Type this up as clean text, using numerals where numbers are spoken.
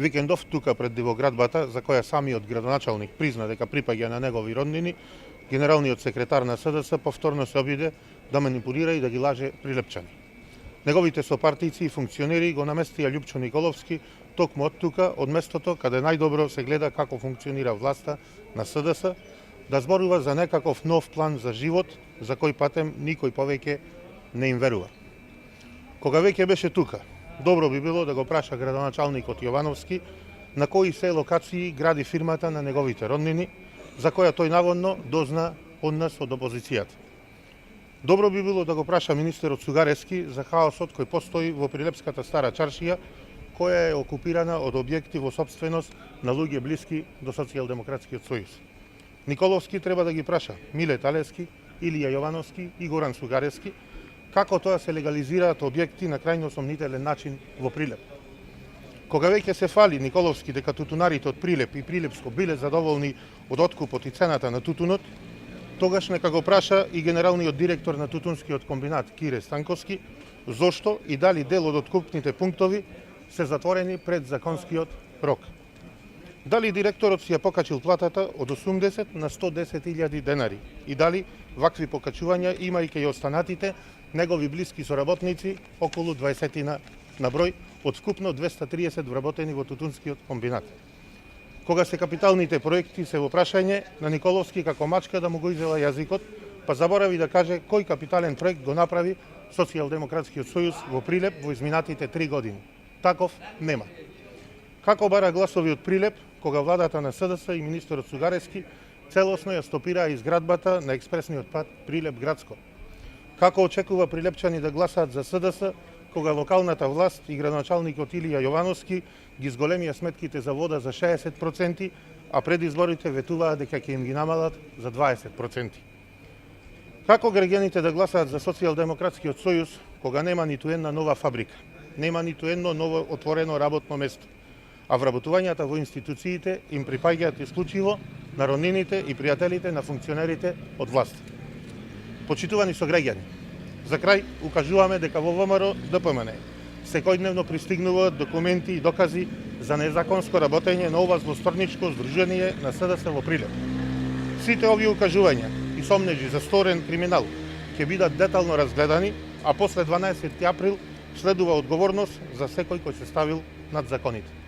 викендов тука пред Дивоградбата, за која самиот градоначалник призна дека припаѓа на негови роднини, генералниот секретар на СДС повторно се обиде да манипулира и да ги лаже прилепчани. Неговите сопартијци и функционери го наместија Љупчо Николовски токму од тука, од местото каде најдобро се гледа како функционира власта на СДС, да зборува за некаков нов план за живот, за кој патем никој повеќе не им верува. Кога веќе беше тука, добро би било да го праша градоначалникот Јовановски на кои се локации гради фирмата на неговите роднини, за која тој наводно дозна од нас од опозицијата. Добро би било да го праша министерот Сугарески за хаосот кој постои во Прилепската стара чаршија, која е окупирана од објекти во собственост на луѓе блиски до Социјалдемократскиот сојуз. Николовски треба да ги праша Миле Талески, Илија Јовановски и Горан Сугарески, како тоа се легализираат објекти на крајно сомнителен начин во Прилеп. Кога веќе се фали Николовски дека тутунарите од Прилеп и Прилепско биле задоволни од откупот и цената на тутунот, тогаш нека го праша и генералниот директор на тутунскиот комбинат Кире Станковски, зошто и дали дел од откупните пунктови се затворени пред законскиот рок. Дали директорот си ја покачил платата од 80 на 110.000 денари и дали вакви покачувања имајќи и останатите негови блиски соработници околу 20 на број од вкупно 230 вработени во тутунскиот комбинат. Кога се капиталните проекти се во прашање, на Николовски како мачка да му го изела јазикот, па заборави да каже кој капитален проект го направи Социјалдемократскиот сојуз во Прилеп во изминатите 3 години. Таков нема. Како бара гласови од Прилеп, кога владата на СДС и министерот Сугарески целосно ја стопираа изградбата на експресниот пат Прилеп-Градско? Како очекува прилепчани да гласаат за СДС, кога локалната власт и градоначалникот Илија Јовановски ги зголемија сметките за вода за 60%, а пред изборите ветуваа дека ќе им ги намалат за 20%? Како граѓаните да гласаат за Социјалдемократскиот сојуз, кога нема ниту една нова фабрика, нема ниту едно ново отворено работно место, а вработувањата во институциите им припаѓаат исклучиво на роднините и пријателите на функционерите од власт? Почитувани сограѓани, за крај укажуваме дека во ВМРО ДПМН секојдневно пристигнуваат документи и докази за незаконско работење на ова злосторничко здружение на СДС во Прилеп. Сите овие укажувања и сомнежи за сторен криминал ќе бидат детално разгледани, а после 12 април следува одговорност за секој кој се ставил над законите.